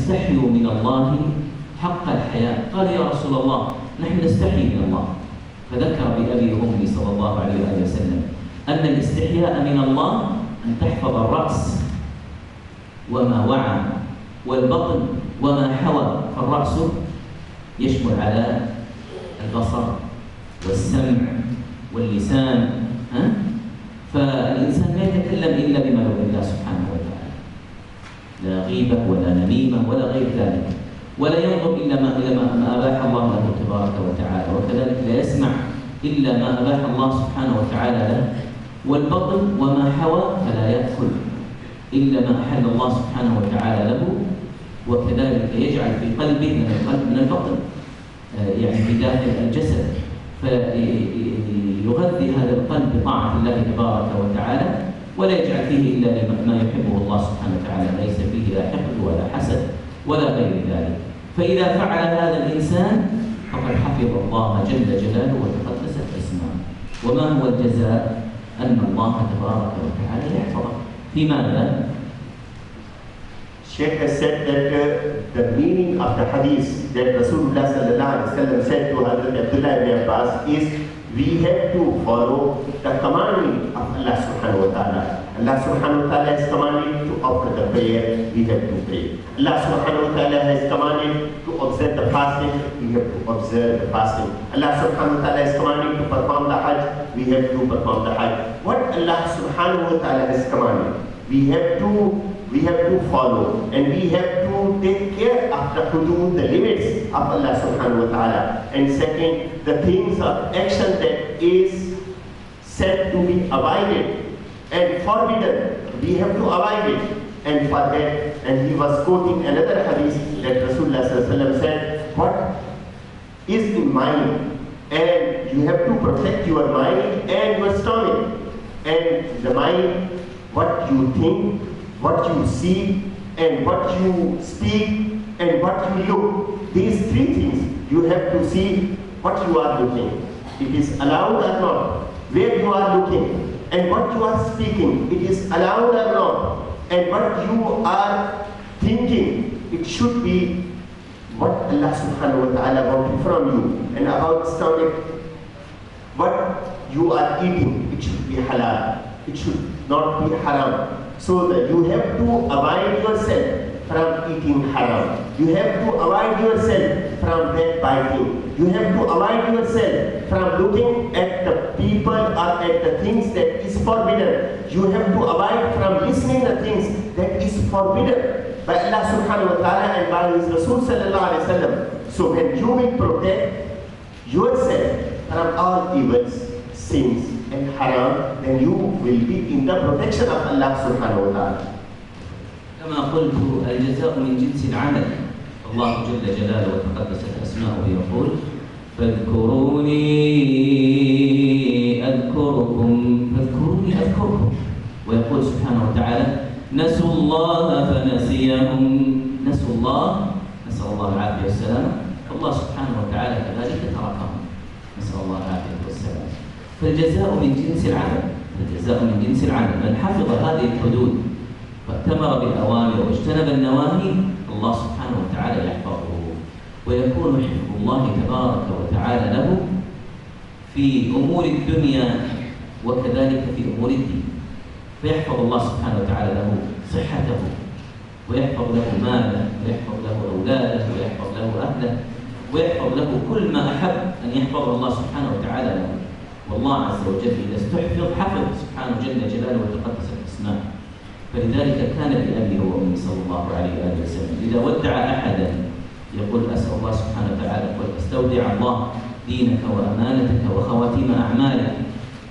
استحيوا من الله حق الحياء. قال يا رسول الله نحن نستحي من الله، فذكر بأبي وأمي صلى الله عليه وآله وسلم أن الاستحياء من الله أن تحفظ الرأس وما وعى والبطن وما حوى. فالرأس يشمل على البصر والسمع واللسان، فالإنسان لا يتكلم إلا بما يرضي الله سبحانه وتعالى، لا غيبة ولا نميمة ولا غير ذلك، ولا ينظر إلا ما أباح الله له تبارك وتعالى، وكذلك لا يسمع إلا ما أباح الله سبحانه وتعالى له. والبطن وما حوى فلا يأكل إلا ما أحل الله سبحانه وتعالى له، وكذلك يجعل في قلبه من البطن يعني بداخل الجسد، فيغذي هذا القلب بطاعة الله تبارك وتعالى، ولا يجعل فيه إلا ما يحبه الله سبحانه وتعالى، ليس فيه لا حقد ولا حسد ولا غير ذلك. فإذا فعل هذا الإنسان فقد حفظ الله جل جلاله وتقدست اسمه. وما هو الجزاء؟ أن الله تبارك وتعالى يحفظه. في ماذا؟ Sheikh has said that the meaning of the hadith that Rasulullah sallallahu alaihi wasallam said to Hazrat Abdullah ibn Abbas is we have to follow the commandment of Allah subhanahu wa ta'ala. Allah subhanahu wa ta'ala has commanded to offer the prayer, we have to pray. Allah subhanahu wa ta'ala has commanded to observe the fasting, we have to observe the fasting. Allah subhanahu wa ta'ala has commanded to perform the hajj, we have to perform the hajj. What Allah subhanahu wa ta'ala has commanded, we have to follow, and we have to take care of the hudud, the limits of Allah subhanahu wa ta'ala. And second, the things of action that is said to be avoided and forbidden, we have to avoid it. And for that, and he was quoting another hadith that Rasulullah sallallahu alaihi wasallam said, what is in mind, and you have to protect your mind and your stomach. And the mind, what you think, what you see, and what you speak, and what you look. These three things, you have to see what you are looking. It is allowed or not. Where you are looking, and what you are speaking, it is allowed or not. And what you are thinking, it should be what Allah subhanahu wa ta'ala wanted from you. And about stomach, what you are eating, it should be halal. It should not be haram. So that you have to avoid yourself from eating haram. You have to avoid yourself from backbiting. You have to avoid yourself from looking at the people or at the things that is forbidden. You have to avoid from listening the things that is forbidden by Allah subhanahu wa ta'ala and by His Rasul sallallahu alaihi wasallam. So when you will protect yourself from all evils, sins and haram, then you will be in the protection of Allah subhanahu wa ta'ala. كما قلت الجزاء من جنس العمل. الله جل جلاله وتقدست أسماؤه يقول فاذكروني أذكركم ويقول سبحانه وتعالى نسوا الله فنسيهم. نسوا الله، نسأل الله العافية والسلامة، فالله سبحانه وتعالى كذلك تركهم، نسأل الله العافية والسلامة. فالجزاء من جنس العمل، الجزاء من جنس العمل. من حفظ هذه الحدود واتمر بالأوامر واجتنب النواهي الله سبحانه وتعالى يحفظه، ويكون حفظ الله تبارك وتعالى له في أمور الدنيا وكذلك في أمور الدين. فيحفظ الله سبحانه وتعالى له صحته، ويحفظ له ماله، ويحفظ له أولاده، ويحفظ له أهله، ويحفظ له كل ما أحب أن يحفظه الله سبحانه وتعالى له. والله عز وجل إذا استحفظ حفظ سبحانه جل جلاله وتقدست اسمه. فلذلك كان لأبي وأمي صلى الله عليه وآله وسلم إذا ودع أحدا يقول أسأل الله سبحانه وتعالى أستودع الله دينك وأمانتك وخواتيم أعمالك،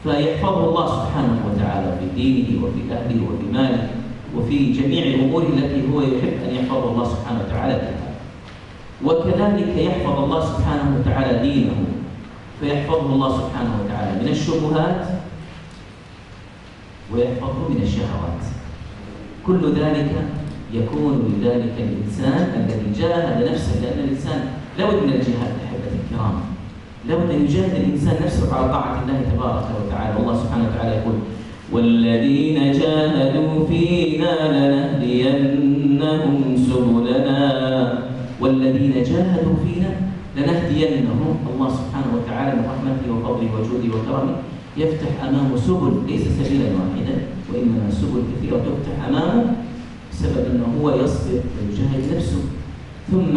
فيحفظه الله سبحانه وتعالى في دينه وفي أهله وفي ماله وفي جميع الأمور التي هو يحب أن يحفظ الله سبحانه وتعالى بها. وكذلك يحفظ الله سبحانه وتعالى دينه، فيحفظه الله سبحانه وتعالى من الشبهات ويحفظه من الشهوات. كل ذلك يكون لذلك الإنسان الذي جاهد نفسه، لأن الإنسان لابد من الجهاد أحبة الكرام، لابد أن يجاهد الإنسان نفسه على طاعة الله تبارك وتعالى. والله سبحانه وتعالى يقول والذين جاهدوا فينا لنهدينهم سبلنا والذين جاهدوا فينا لنهدينهم. الله سبحانه وتعالى من رحمته وفضله وجوده وكرمه يفتح أمامه سبل، ليس سبيلا واحدا وإنما سبل كثيرة تفتح أمامه بسبب أنه هو يصبر ويجاهد نفسه. ثم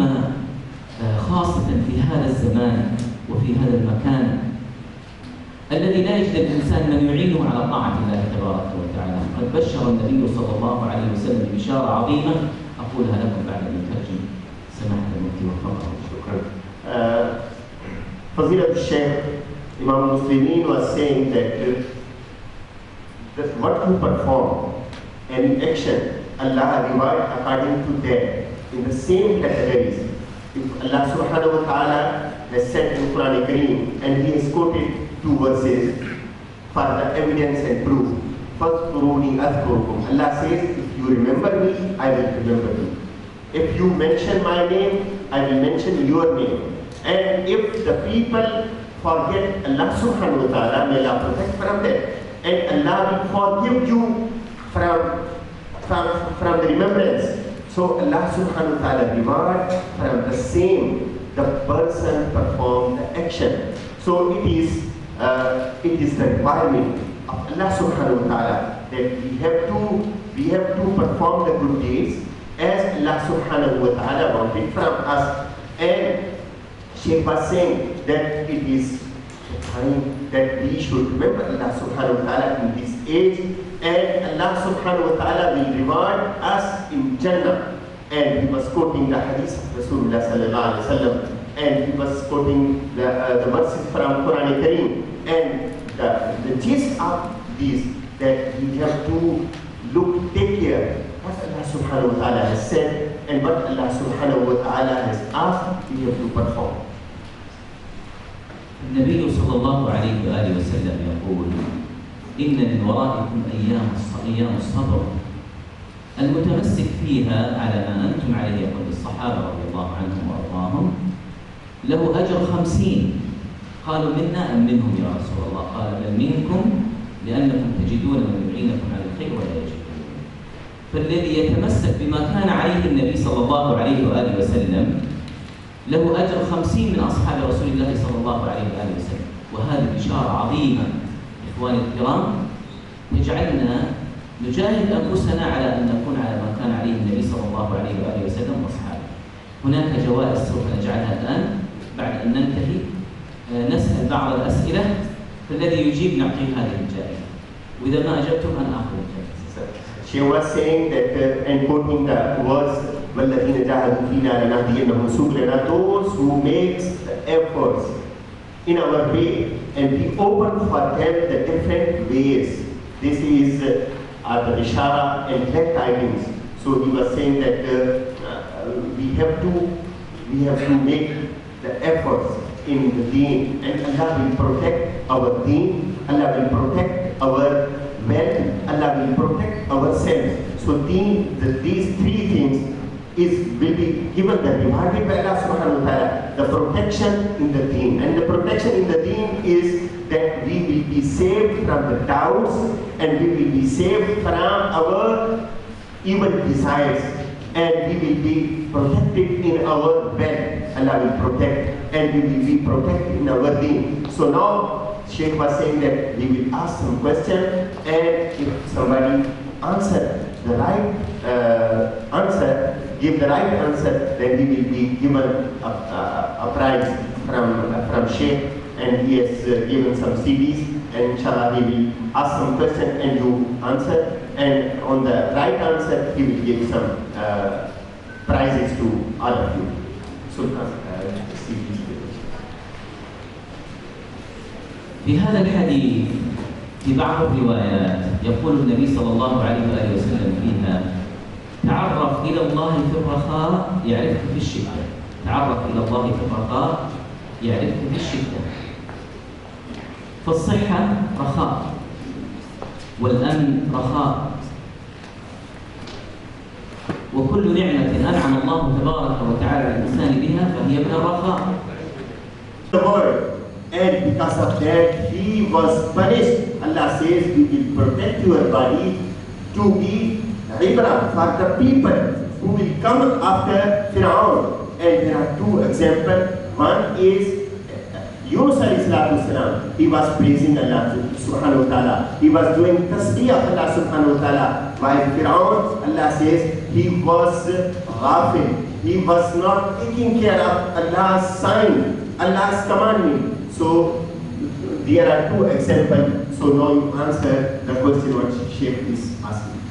خاصة في هذا الزمان وفي هذا المكان الذي لا يجد الإنسان من يعينه على طاعة الله تبارك وتعالى. قد بشر النبي صلى الله عليه وسلم ببشارة عظيمة أقولها لكم بعد أن يترجم سماحة المفتي وفقه. شكرا. Fadilat al-Shaykh Imam Muslimin was saying that what you perform any action, Allah rewards according to that in the same categories. If Allah subhanahu wa ta'ala has said in Quran Kareem, and He has quoted 2 verses for the evidence and proof. فَاذْكُرُونِي أَذْكُرُكُمْ. Allah says, if you remember me, I will remember you. If you mention my name, I will mention your name. And if the people forget Allah subhanahu wa ta'ala, may Allah protect from that. And Allah will forgive you from the remembrance. So Allah subhanahu wa ta'ala reward from the same the person perform the action. So it is the requirement of Allah subhanahu wa ta'ala that we have to perform the good deeds as Allah subhanahu wa ta'ala wanted from us. And Sheikh was saying that it is the time that we should remember Allah subhanahu wa ta'ala in this age, and Allah subhanahu wa ta'ala will reward us in Jannah. And he was quoting the hadith of Rasulullah sallallahu alaihi wasallam, and he was quoting the verses from Quran Kareem. And the gist of this, that we have to take care what Allah subhanahu wa ta'ala has said and what Allah subhanahu wa ta'ala has asked, we have to perform. النبي صلى الله عليه وآله وسلم يقول: إن من ورائكم أيام الصبر المتمسك فيها على ما أنتم عليه، يقول الصحابة رضي الله عنهم وأرضاهم، له أجر 50. قالوا منا أم منهم يا رسول الله؟ قال بل منكم، لأنكم تجدون من يعينكم على الخير ولا يجدون. فالذي يتمسك بما كان عليه النبي صلى الله عليه وآله وسلم له أجر 50 من أصحاب رسول الله صلى الله عليه وآله وسلم. وهذه بشارة عظيمة إخواني الكرام تجعلنا نجاهد أنفسنا على أن نكون على ما كان عليه النبي صلى الله عليه وآله وسلم وأصحابه. هناك جوائز سوف نجعلها الآن بعد أن ننتهي، نسأل بعض الأسئلة، فالذي يجيب نعطيه هذه الجائزة، وإذا ما أجبتم أنا آخذ الجائزة. She was saying that, and quoting the words, وَالَّذِينَ جَاهَدُوا فِينَا لَنَهْدِيَنَّهُمْ سُبُلَنَا, those who makes the efforts in our way, and we open for them the different ways. This is the Ishara and glad tidings. So he was saying that we have to make the efforts in the deen, and Allah will protect our deen, Allah will protect our wealth, Allah will protect ourselves. So these 3 things will be given the rewarded by Allah subhanahu wa ta'ala. The protection in the deen, and the protection in the deen is that we will be saved from the doubts, and we will be saved from our evil desires, and we will be protected in our wealth. Allah will protect, and we will be protected in our deen. So now Sheikh was saying that we will ask some question, and if somebody give the right answer, then we will be given a prize from Sheikh, and he has given some CDs, and inshallah he will ask some question and you answer, and on the right answer he will give some prizes to all of you. So CDs. في هذا الحديث في بعض الروايات يقول النبي صلى الله عليه وآله وسلم فيها: تعرف إلى الله في الرخاء يعرفك في الشدة. تعرف إلى الله في الرخاء يعرفك في الشدة. فالصحة رخاء، والأمن رخاء، وكل نعمة أنعم الله تبارك وتعالى على الإنسان بها فهي من الرخاء. And because of that, he was punished. Allah says, we will protect your body to be ibrah for the people who will come after Fir'aun. And there are two examples. One is Yunus alayhi salatu wasalam. He was praising Allah subhanahu wa ta'ala. He was doing tasbih of Allah subhanahu wa ta'ala. While Fir'aun, Allah says, he was ghafil. He was not taking care of Allah's sign, Allah's commandment. So there are two examples. So now you answer the question what Sheikh is asking.